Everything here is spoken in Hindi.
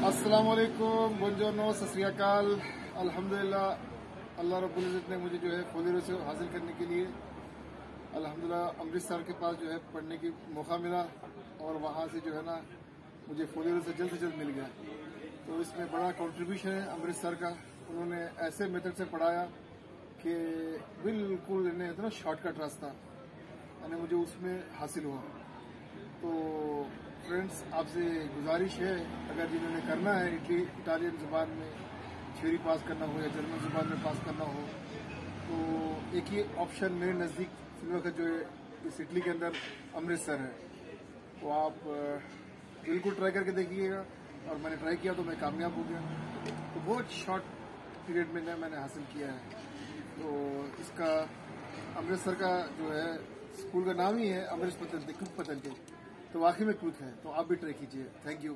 अस्सलाम वालेकुम, बुongiorno, सत श्री अकाल। अल्हम्दुलिल्लाह अल्लाह रब्बुल इज़्ज़त ने मुझे जो है फोलियो से हासिल करने के लिए अल्हम्दुलिल्लाह अमृतसर के पास जो है पढ़ने की मौका मिला और वहाँ से जो है ना मुझे फोलियो से जल्द मिल गया। तो इसमें बड़ा कंट्रीब्यूशन है अमृतसर का। उन्होंने ऐसे मेथड से पढ़ाया कि बिल्कुल इन्हें इतना शॉर्टकट रास्ता यानी मुझे उसमें हासिल हुआ। तो फ्रेंड्स, आपसे गुजारिश है, अगर जिन्होंने करना है इटालियन ज़ुबान में थ्योरी पास करना हो या जर्मन ज़ुबान में पास करना हो, तो एक ही ऑप्शन मेरे नज़दीक फिलवक्त जो है इस इटली के अंदर अमृतसर है। तो आप बिल्कुल ट्राई करके देखिएगा। और मैंने ट्राई किया तो मैं कामयाब हो गया। तो बहुत शॉर्ट पीरियड में मैंने हासिल किया है। तो इसका अमृतसर का जो है स्कूल का नाम ही है अमृत पतंते, क्विक पतंते। तो वाकई में क्विक है। तो आप भी ट्राई कीजिए। Thank you.